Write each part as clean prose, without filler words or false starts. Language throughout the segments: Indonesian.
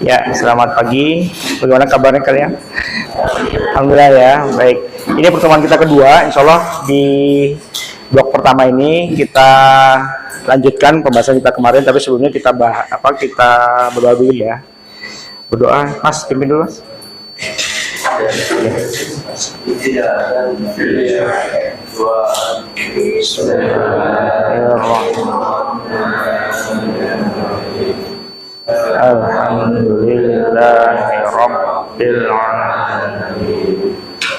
Ya, selamat pagi. Bagaimana kabarnya kalian? Alhamdulillah ya, baik. Ini pertemuan kita kedua. Insya Allah di blok pertama ini kita lanjutkan pembahasan kita kemarin. Tapi sebelumnya kita kita berdoa dulu ya. Berdoa, Mas, pimpin dulu, Mas. Alhamdulillahirabbil alamin.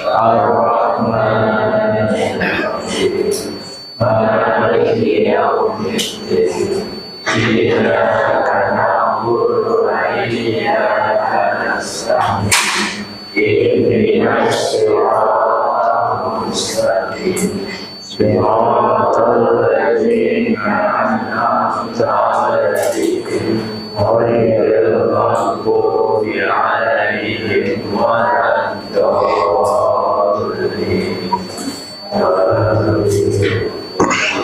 Ar-Rahmanir-Rahim. Maliki yaumiddin. Iyyaka na'budu wa iyyaka nasta'in. Ihdinas siratal mustaqim. Siratal ladzina an'amta 'alaihim ghairil maghdubi 'alaihim waladdallin.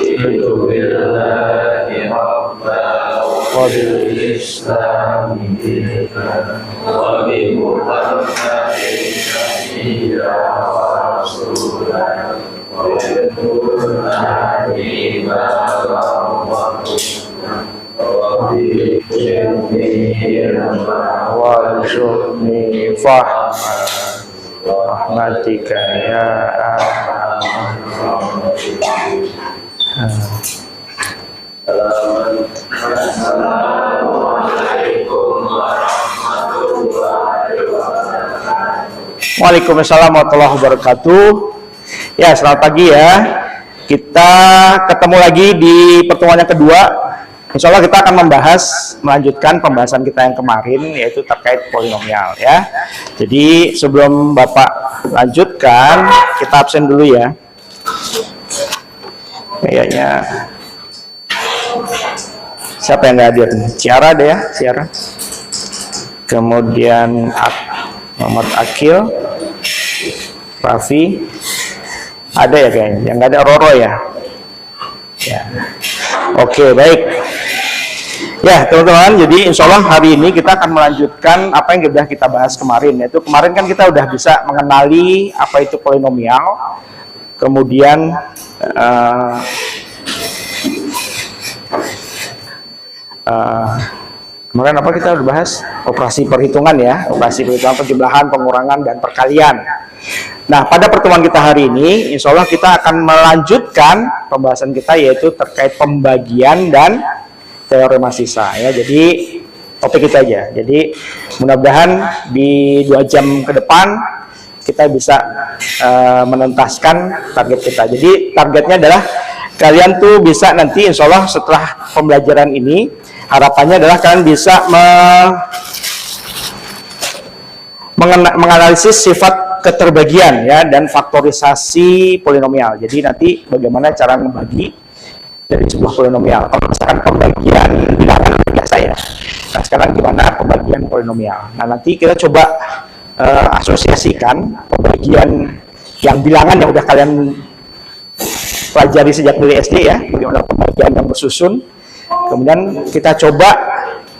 Billahi rabbana wa bil islami dinan wa bi muhammadin nabiyyan wa rasulan wa yad'una iman warzuqni fahman rahmatika ya Waalaikumsalam warahmatullahi wabarakatuh. Ya, selamat pagi ya. Kita ketemu lagi di pertemuan yang kedua. Insya Allah kita akan melanjutkan pembahasan kita yang kemarin, yaitu terkait polinomial ya. Jadi sebelum Bapak lanjutkan, kita absen dulu ya. Kayaknya siapa yang nggak hadir? Ciara deh ya, Ciara. Kemudian Muhammad Akil, Raffi, ada ya kayaknya. Yang nggak ada Roro ya. Ya. Oke, baik. Ya, teman-teman, jadi insya Allah hari ini kita akan melanjutkan apa yang sudah kita bahas kemarin. Yaitu kemarin kan kita udah bisa mengenali apa itu polinomial, kemudian kemarin apa kita udah bahas? Operasi perhitungan ya, operasi perhitungan penjumlahan, pengurangan, dan perkalian. Nah, pada pertemuan kita hari ini, insya Allah kita akan melanjutkan pembahasan kita, yaitu terkait pembagian dan teorema sisa ya. Jadi topik kita aja. Jadi mudah-mudahan di 2 jam ke depan kita bisa menuntaskan target kita. Jadi targetnya adalah kalian tuh bisa nanti insya Allah setelah pembelajaran ini, harapannya adalah kalian bisa menganalisis sifat keterbagian ya dan faktorisasi polinomial. Jadi nanti bagaimana cara membagi dari sebuah polinomial. Kalau misalkan pembagian bilangan biasa ya. Nah, sekarang gimana pembagian polinomial? Nah, nanti kita coba asosiasikan pembagian yang bilangan yang udah kalian pelajari sejak dari SD ya, bagaimana pembagian yang bersusun. Kemudian kita coba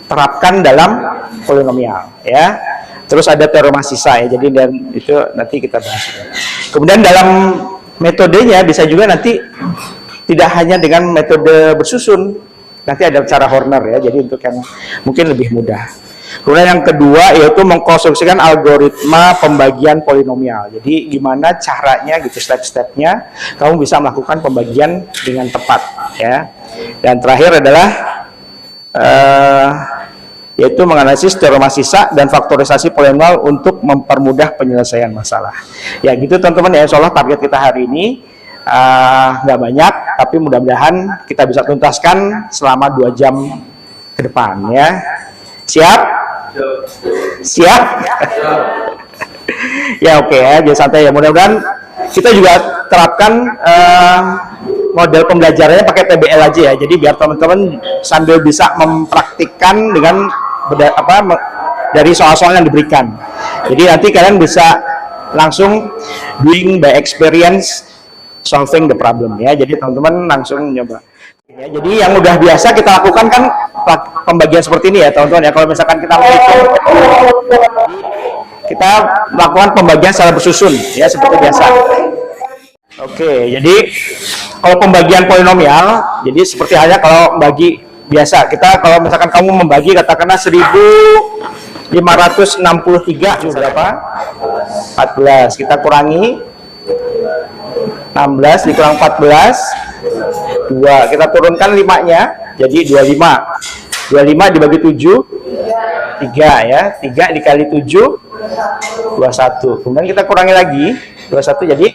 terapkan dalam polinomial ya. Terus ada teorema sisa ya. Jadi dan itu nanti kita bahas. Kemudian dalam metodenya bisa juga nanti tidak hanya dengan metode bersusun, nanti ada cara Horner ya, jadi untuk yang mungkin lebih mudah. Kemudian yang kedua yaitu mengkonstruksikan algoritma pembagian polinomial. Jadi gimana caranya gitu, step-stepnya kamu bisa melakukan pembagian dengan tepat ya. Dan terakhir adalah yaitu menganalisis teorema sisa dan faktorisasi polinomial untuk mempermudah penyelesaian masalah. Ya gitu teman-teman ya, insya Allah target kita hari ini nggak banyak, tapi mudah-mudahan kita bisa tuntaskan selama 2 jam ke depan ya. Siap? Siap? Ya oke ya, jangan santai ya. Mudah-mudahan kita juga terapkan model pembelajarannya pakai PBL aja ya. Jadi biar teman-teman sambil bisa mempraktikkan dengan dari soal-soal yang diberikan. Jadi nanti kalian bisa langsung doing by experience solving the problem ya. Jadi teman-teman langsung nyoba. Ya, jadi yang udah biasa kita lakukan kan pembagian seperti ini ya teman-teman ya. Kalau misalkan kita menghitung, kita melakukan pembagian secara bersusun ya seperti biasa. Oke, jadi kalau pembagian polinomial, jadi seperti halnya kalau bagi biasa, kita kalau misalkan kamu membagi katakanlah 1563 berapa? 14. Kita kurangi 16 dikurang 14 2. Kita turunkan 5-nya jadi 25. 25 dibagi 7 3 ya. 3 dikali 7 21. Kemudian kita kurangi lagi 21 jadi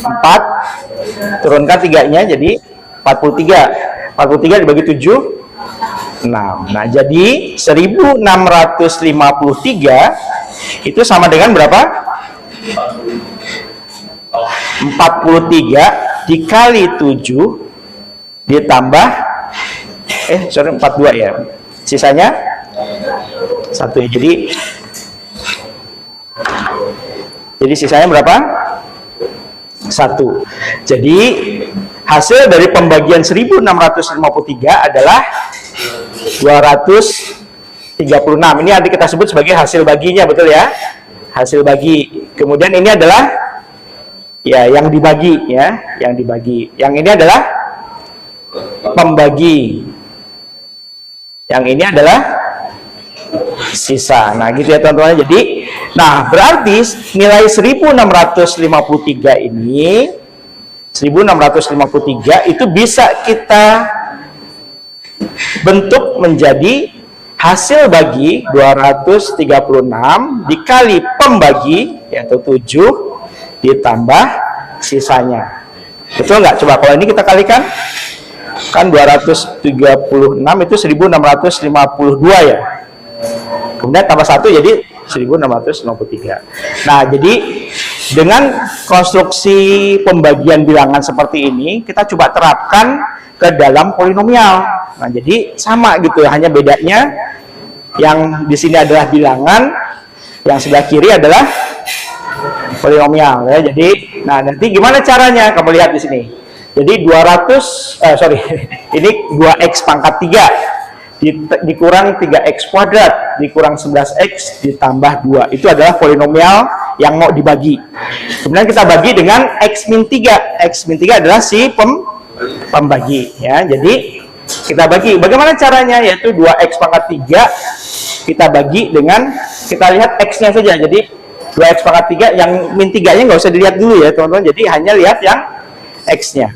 4. Turunkan 3-nya jadi 43. 43 dibagi 7 6. Nah, jadi 1653 itu sama dengan berapa? 43 dikali 7 ditambah 42 ya. Sisanya 1 ya. Jadi sisanya berapa? 1. Jadi hasil dari pembagian 1653 adalah 236. Ini nanti kita sebut sebagai hasil baginya, betul ya? Hasil bagi. Kemudian ini adalah ya yang dibagi ya, yang dibagi. Yang ini adalah pembagi. Yang ini adalah sisa. Nah, gitu ya teman-teman. Jadi, nah berarti nilai 1653 ini 1653 itu bisa kita bentuk menjadi hasil bagi 236 dikali pembagi yaitu 7 ditambah sisanya. Betul nggak? Coba kalau ini kita kalikan, kan 236 itu 1652 ya. Kemudian tambah 1 jadi 1653. Nah, jadi dengan konstruksi pembagian bilangan seperti ini, kita coba terapkan ke dalam polinomial. Nah, jadi sama gitu, hanya bedanya yang di sini adalah bilangan, yang sebelah kiri adalah polinomial ya. Jadi, nah nanti gimana caranya? Kamu lihat di sini. Jadi ini 2x pangkat 3 dikurang 3x kuadrat dikurang 11x ditambah 2. Itu adalah polinomial yang mau dibagi. Kemudian kita bagi dengan x min 3. X min 3 adalah si pembagi ya. Jadi kita bagi. Bagaimana caranya? Yaitu 2x pangkat 3 kita bagi dengan, kita lihat x-nya saja. Jadi 2x pangkat 3 yang min 3-nya nggak usah dilihat dulu ya teman-teman. Jadi hanya lihat yang x-nya.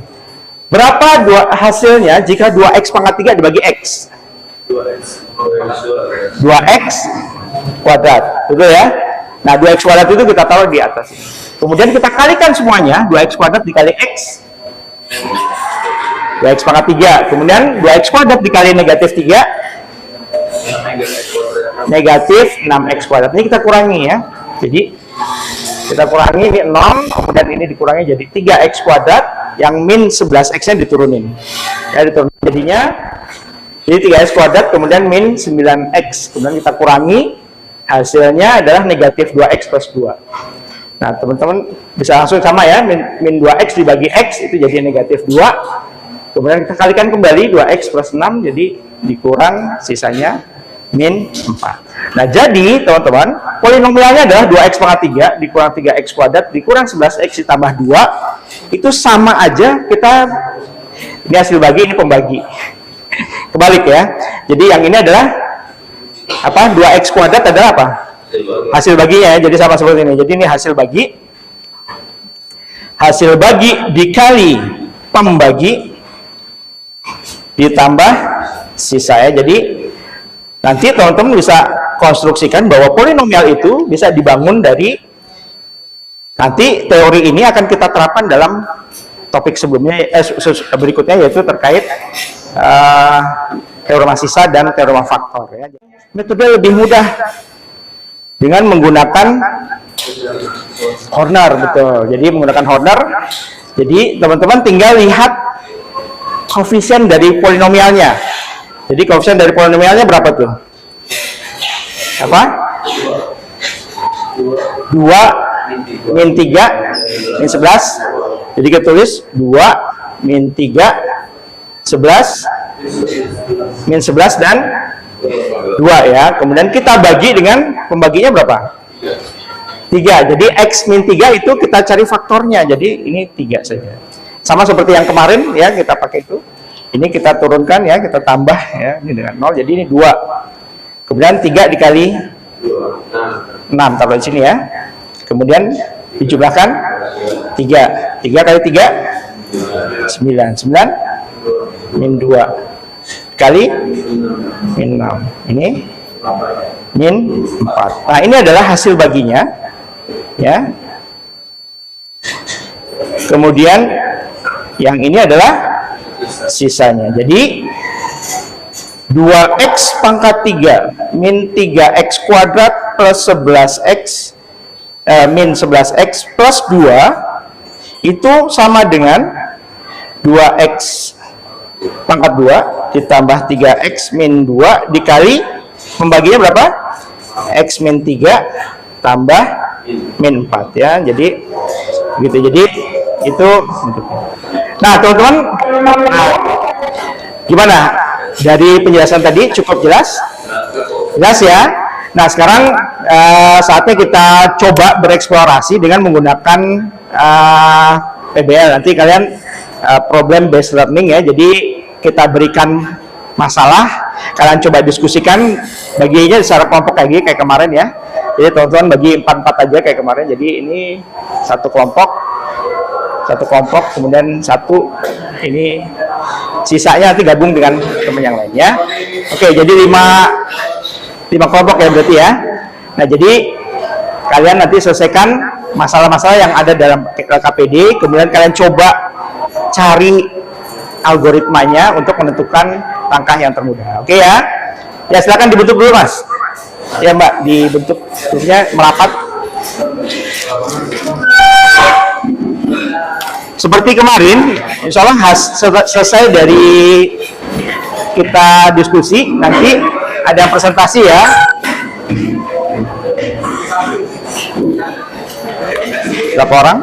Berapa hasilnya jika 2x pangkat 3 dibagi x? 2x kuadrat, betul ya? Nah, 2x kuadrat itu kita taruh di atas. Kemudian kita kalikan semuanya, 2x kuadrat dikali x, 2x pangkat 3. Kemudian 2x kuadrat dikali negatif 3, negatif 6x kuadrat. Ini kita kurangi ya. Jadi, kita kurangi ini 0, kemudian ini dikurangi jadi 3x kuadrat, yang min 11x-nya diturunin. Ya, diturunin. Jadinya, jadi 3x kuadrat kemudian min 9x, kemudian kita kurangi, hasilnya adalah negatif 2x plus 2. Nah teman-teman bisa langsung sama ya, min 2x dibagi x itu jadi negatif 2, kemudian kita kalikan kembali 2x plus 6 jadi dikurang sisanya min 4. Nah jadi teman-teman polinomialnya adalah 2x pangkat 3 dikurang 3x kuadrat dikurang 11x ditambah 2, itu sama aja. Kita ini hasil bagi, ini pembagi. Kebalik ya. Jadi yang ini adalah apa? 2x kuadrat adalah apa? Hasil baginya ya. Jadi sama seperti ini. Jadi ini hasil bagi. Hasil bagi dikali pembagi ditambah sisa ya. Jadi nanti teman-teman bisa konstruksikan bahwa polinomial itu bisa dibangun dari, nanti teori ini akan kita terapkan dalam topik sebelumnya berikutnya, yaitu terkait teorema sisa dan teorema faktor ya. Metode lebih mudah dengan menggunakan Horner, betul. Jadi menggunakan Horner. Jadi teman-teman tinggal lihat koefisien dari polinomialnya. Jadi koefisien dari polinomialnya berapa tuh? Apa? 2 min 3 min 11. Jadi kita tulis 2 min 3 11 min 11 dan 2 ya. Kemudian kita bagi dengan pembaginya berapa? 3. Jadi X min 3 itu kita cari faktornya. Jadi ini 3 saja. Sama seperti yang kemarin ya, kita pakai itu. Ini kita turunkan ya, kita tambah ya, ini dengan 0. Jadi ini 2. Kemudian 3 dikali 6, taruh di sini ya. Kemudian dijumlahkan 3. 3 kali 3 9. 9 min 2 kali min 6. Ini min 4. Nah, ini adalah hasil baginya ya. Kemudian yang ini adalah sisanya. Jadi 2x pangkat 3 min 3x kuadrat plus 11x min 11x plus 2 itu sama dengan 2x pangkat 2 ditambah 3x min 2 dikali pembaginya berapa? X min 3 tambah min 4 ya. Jadi gitu. Jadi itu bentuknya. Nah, teman-teman, gimana? Dari penjelasan tadi cukup jelas? Jelas ya? Nah, sekarang saatnya kita coba bereksplorasi dengan menggunakan PBL. Nanti kalian problem based learning ya. Jadi kita berikan masalah, kalian coba diskusikan, baginya secara kelompok kayak kemarin ya. Jadi teman-teman bagi 4-4 aja kayak kemarin. Jadi ini satu kelompok, kemudian satu ini sisanya nanti gabung dengan teman yang lain ya. Oke, jadi 5 kelompok ya berarti ya. Nah, jadi kalian nanti selesaikan masalah-masalah yang ada dalam KPD, kemudian kalian coba cari algoritmanya untuk menentukan langkah yang termudah. Oke ya. Ya, silakan dibentuk dulu, Mas. Ya, Mbak, dibentuk grupnya merapat. Seperti kemarin, insya Allah selesai dari kita diskusi, nanti ada presentasi ya. Berapa orang?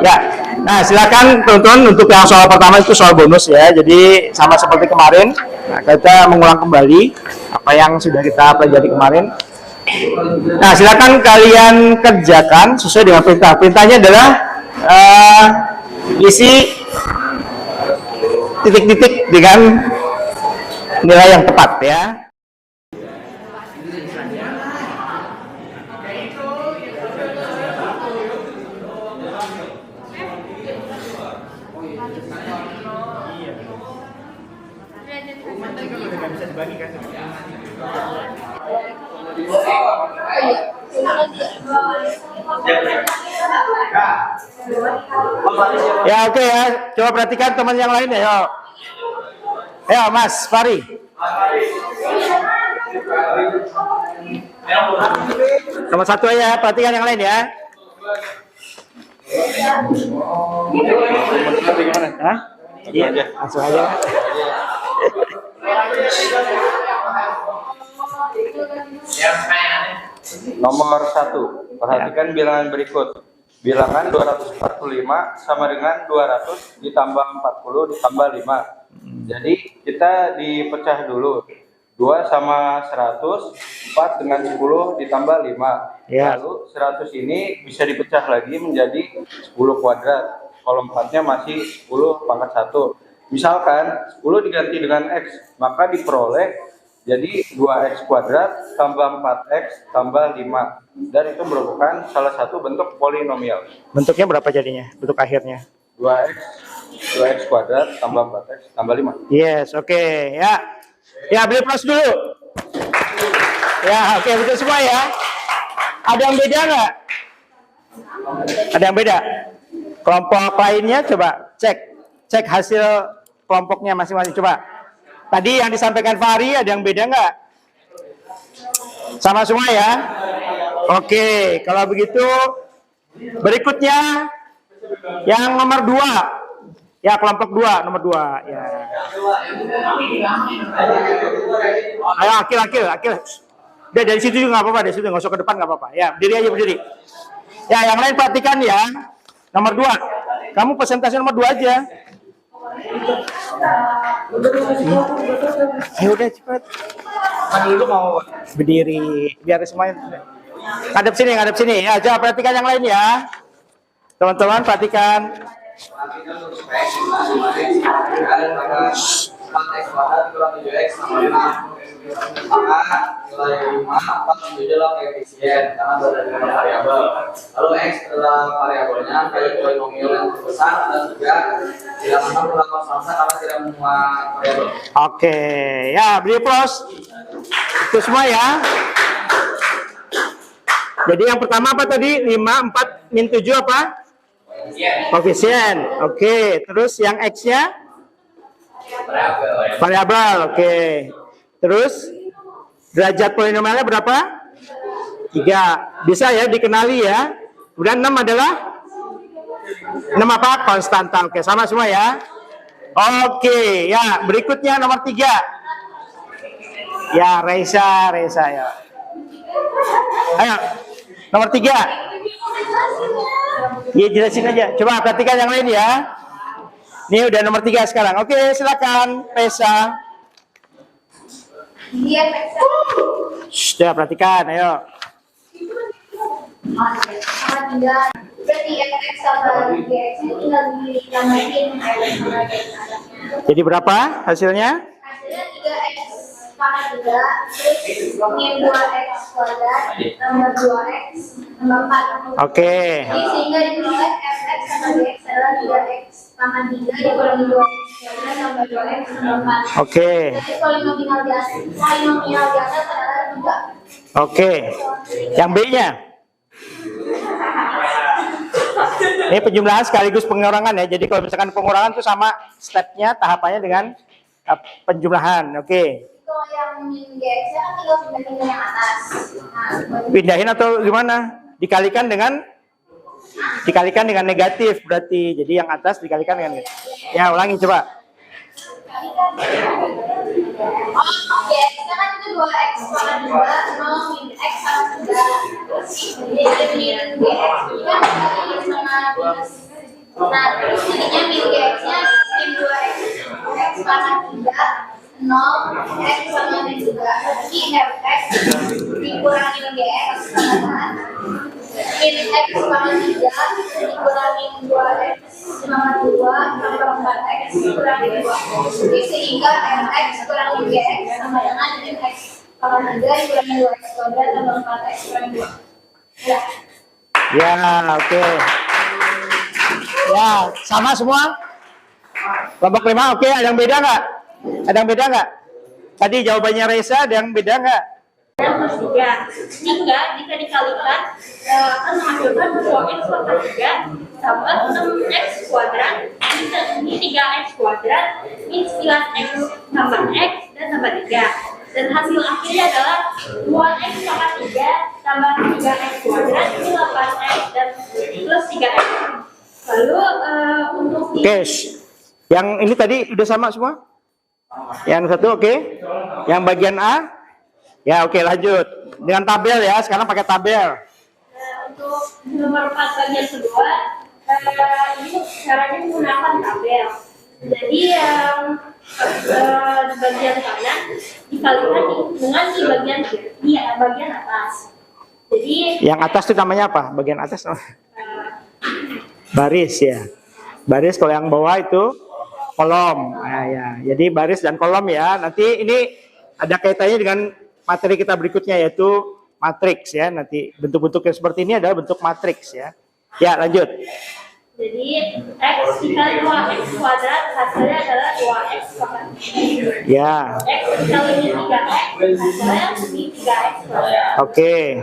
Ya, nah silakan teman-teman untuk yang soal pertama itu soal bonus ya. Jadi sama seperti kemarin, nah, kita mengulang kembali apa yang sudah kita pelajari kemarin. Nah, silakan kalian kerjakan sesuai dengan perintah. Perintahnya adalah isi titik-titik dengan nilai yang tepat ya. Ya, oke ya. Coba perhatikan teman yang lain ya. Yo. Ya, Mas Fari. Nomor 1 ya, perhatikan yang lain ya. Hah? Iya, langsung aja. Nomor 1, perhatikan bilangan berikut. Bilangan 245 sama dengan 200 ditambah 40 ditambah 5. Jadi kita dipecah dulu. 2 sama 100, 4 dengan 10 ditambah 5. Ya. Lalu 100 ini bisa dipecah lagi menjadi 10 kuadrat. Kalau 4-nya masih 10 pangkat 1. Misalkan 10 diganti dengan X, maka diperoleh jadi 2x kuadrat tambah 4x tambah 5. Dan itu merupakan salah satu bentuk polinomial. Bentuknya berapa jadinya? Bentuk akhirnya? 2x kuadrat tambah 4x tambah 5. Yes, oke. Ya. Ya, beli plus dulu. Ya, oke, betul semua ya. Ada yang beda nggak? Ada yang beda? Kelompok lainnya coba cek hasil kelompoknya masing-masing. Coba. Tadi yang disampaikan Fahri ada yang beda nggak? Sama semua ya? Oke, kalau begitu berikutnya yang nomor 2. Ya, kelompok 2, nomor 2. Ya. Ayo, akil. Udah dari situ juga nggak apa-apa, dari situ nggak usah ke depan nggak apa-apa. Ya, berdiri aja berdiri. Ya, yang lain perhatikan ya. Nomor 2. Kamu presentasi nomor 2 aja. Ayo udah cepat. Kan dulu mau Berdiri biar semuanya. Ngadep sini ya. Coba perhatikan yang lain ya. Teman-teman perhatikan. Maka nilai 5 4 adalah koefisien karena berdasarkan variabel. Lalu x adalah variabelnya, value polinomial yang terbesar dan juga tidak mampu melakukan sama karena tidak memuat variabel. Oke, ya beri plus. Itu semua ya. Jadi yang pertama apa tadi? 5, 4, min 7 apa? Koefisien. Oke, terus yang x-nya? Variabel. Oke. Terus derajat polinomialnya berapa? 3. Bisa ya dikenali ya. Kemudian 6 adalah 6 apa? Konstanta. Oke, sama semua ya. Oke, ya berikutnya nomor 3. Ya, Reza ya. Ayo, nomor 3. Ya, jelasin aja. Coba perhatikan yang lain ya. Ini udah nomor 3 sekarang. Oke, silakan Reza. Sudah perhatikan, ayo. Berarti fx sama gx ini tinggal ditambahin Jadi berapa hasilnya? hasilnya 3x pangkat 3 terus min 2x kuadrat tambah 2x tambah 4. Oke. Jadi sehingga diperoleh fx sama gx adalah 3x pangkat 3 dikurangi 2x kuadrat tambah 2x tambah 4. Oke. Jadi polinomial di atas adalah 3. Oke. Yang B-nya? Ini penjumlahan sekaligus pengurangan ya. Jadi kalau misalkan pengurangan itu sama stepnya, tahapannya dengan penjumlahan. Oke. Kalau yang min gx nya kan tinggal pindahin ke yang atas. Nah, Pindahin atau gimana? Dikalikan dengan negatif berarti. Jadi yang atas dikalikan dengan negatif. Ya, ulangi coba. gx nya kan itu 2x pangkat 2 0 min x pangkat 3. Jadi min gx ini kan dikali sama minus. Nah, terus jadinya min gx nya min 2x x pangkat 3 0 x sama min 3. Jadi fx dikurangi gx sama min x pangkat 3 dikurangi 2x pangkat 2 tambah 4x dikurangi 2. Jadi sehingga fx kurangi gx sama dengan min x pangkat 3 dikurangi 2x kuadrat tambah 4x kurangi 2. Ya. Ya, oke. Ya, sama semua? Kelompok 5, oke. Ada yang beda nggak? Ada yang beda nggak? Tadi jawabannya Reza, ada yang beda nggak? Plus 3 sehingga jika dikalikan akan menghasilkan 2x pangkat 3 tambah 6x kuadrat ini 3x kuadrat min 9x tambah x dan tambah 3 dan hasil akhirnya adalah 2x pangkat 3 tambah 3x kuadrat ini 8x dan plus 3x. Lalu untuk Oke. Yang ini tadi udah sama semua? Yang satu oke. Yang bagian A? Ya, oke, lanjut. Dengan tabel ya, sekarang pakai tabel. untuk nomor 4 bagian kedua ini caranya menggunakan tabel. Jadi yang bagian kanan dikalikan dengan di bagian kiri, bagian atas. Jadi Yang atas itu namanya apa? Bagian atas baris ya. Baris, kalau yang bawah itu kolom. Nah, ya. Jadi baris dan kolom ya. Nanti ini ada kaitannya dengan materi kita berikutnya yaitu matriks ya. Nanti bentuk-bentuk yang seperti ini adalah bentuk matriks ya. Ya, lanjut. Jadi x dikali 2x kuadrat hasilnya adalah 2x pangkat 3. Ya. X dikali min 3x hasilnya min 3x kuadrat. Oke.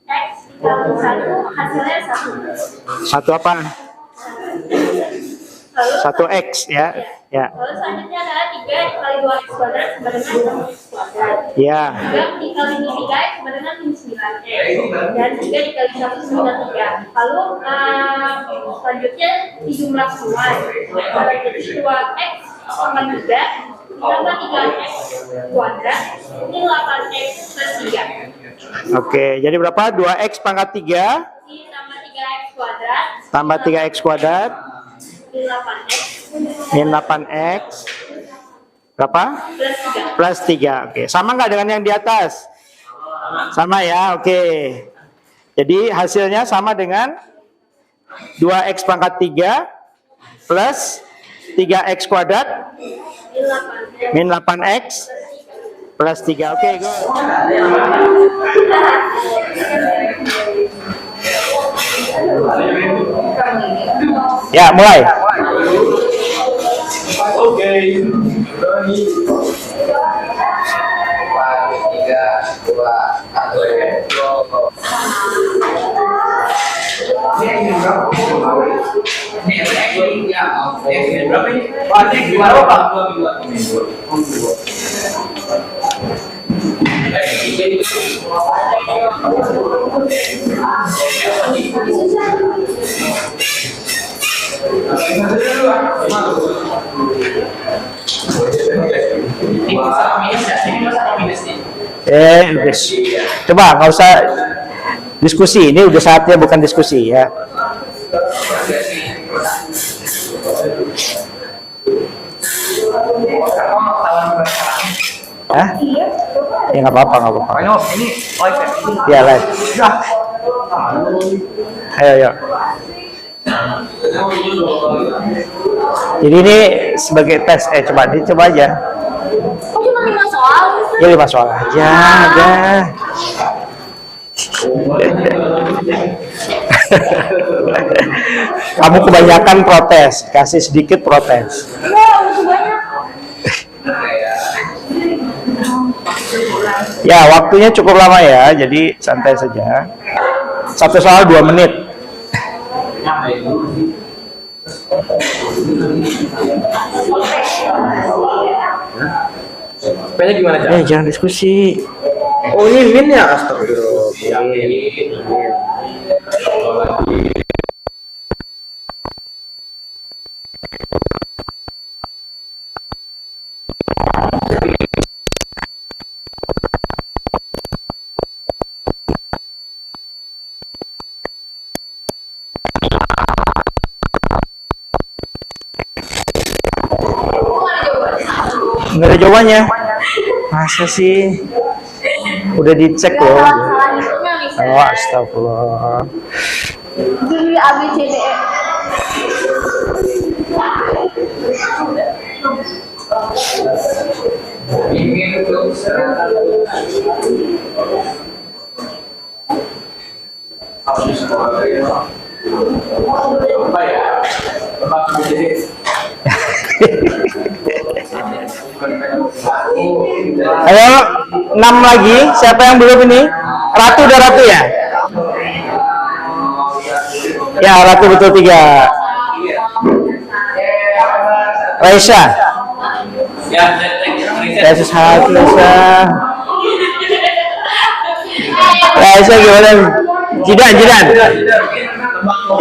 X dikali 1 hasilnya 1. Satu apa? Lalu 1x ya. Ya. Lalu selanjutnya adalah 3 dikali 2x kuadrat sama dengan 6x kuadrat. Ya. 3 dikali min 3x sama dengan min 9x. Dan 3 dikali 1 sama dengan 3. Lalu selanjutnya dijumlah semua. Jadi 2x sama 3 ditambah 3x kuadrat ini 8x plus 3. Oke, jadi berapa? 2x pangkat 3 Ditambah 3x kuadrat tambah 3x kuadrat min 8x min 8x berapa? plus 3. Plus 3. Oke, sama nggak dengan yang di atas? Sama ya, oke. Jadi hasilnya sama dengan 2x pangkat 3 plus 3x kuadrat min 8x plus 3. Oke, good. Ya, mulai. Oke. Guys. Coba nggak usah diskusi, ini udah saatnya bukan diskusi ya. Hah? Ya nggak apa-apa, nggak apa-apa. Ini live ya? Ya live. Ayo, ayo. Jadi ini sebagai tes, coba aja. Kok cuma 5 soal? Ya 5 soal aja, dah. Kamu kebanyakan protes, kasih sedikit protes. Wow, banyak. Ya, waktunya cukup lama ya, jadi santai saja. Satu soal 2 menit. P-nya gimana, Cak? Jangan diskusi. Oh, ini min ya? Astagfirullah. Nggak ada jawabannya. Masa sih? Udah dicek loh. Selanjutnya nih, Oh, astagfirullah. Jadi A, B, C, D, E. Ayo, 6 lagi. Siapa yang belum ini? Ratu udah Ratu ya? Ya, Ratu betul 3. Raisa. Raisa 1, Raisa gimana? Jidan.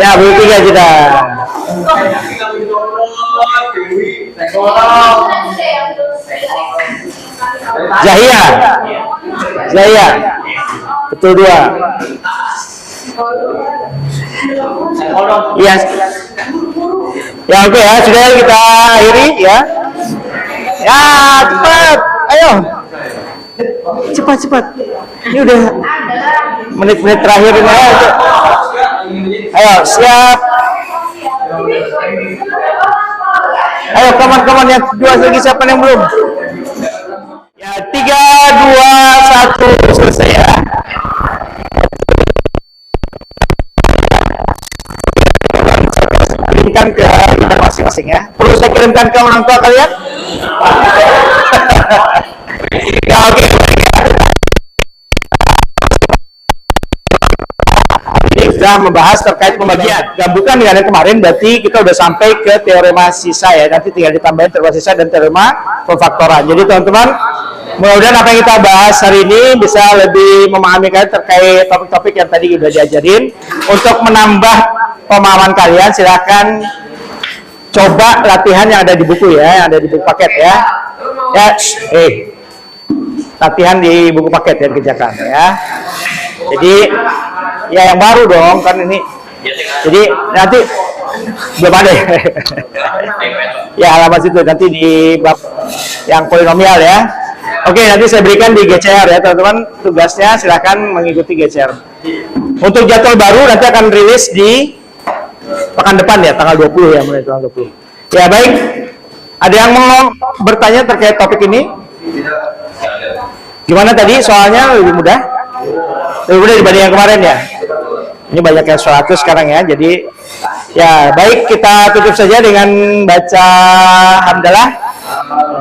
Ya, belum 3 Jidan. Zahia. Betul 2. Iya. Ya oke ya, sudah kita akhiri ya. Ya, cepat. Ayo. Cepat. Ini udah menit-menit terakhir ini. Ayo, siap. Ayo, kawan-kawan yang kedua lagi, siapa yang belum? Ya, 3, 2, 1, selesai ya. Kirimkan ke kita masing-masing ya. Perlu saya kirimkan ke orang tua kalian? Ya, oke. Ini sudah membahas terkait pembagian. Dan bukan dengan yang kemarin, berarti kita sudah sampai ke teorema sisa ya. Nanti tinggal ditambahin teorema sisa dan teorema pemfaktoran. Jadi teman-teman, mudah-mudahan apa yang kita bahas hari ini bisa lebih memahami kalian terkait topik-topik yang tadi sudah diajarin. Untuk menambah pemahaman kalian, silakan coba latihan yang ada di buku ya, yang ada di buku paket ya. Ya, latihan di buku paket yang dikerjakan ya. Jadi ya yang baru dong, kan ini Jadi nanti belum ada ya. Ya halaman situ nanti di bab yang polinomial ya. Oke, nanti saya berikan di GCR ya teman-teman. Tugasnya silahkan mengikuti GCR. Untuk jadwal baru nanti akan rilis di pekan depan ya, tanggal 20 ya, mulai tanggal 20. Ya baik. Ada yang mau bertanya terkait topik ini? Gimana tadi soalnya lebih mudah? Lebih mudah dibanding yang kemarin ya? Ini banyak yang 100 sekarang ya. Jadi ya baik, kita tutup saja dengan baca hamdalah.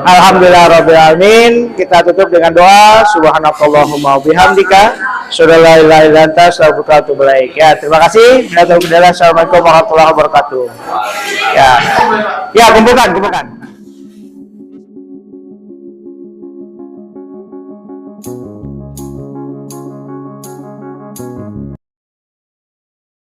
Alhamdulillah rabbil alamin. Kita tutup dengan doa subhanakallahumma bihamdika asyhadu an la ilaha illa anta astaghfiruka wa atubu ilaik. Ya, terima kasih. Assalamualaikum warahmatullahi wabarakatuh. Ya. Ya, kumpulkan.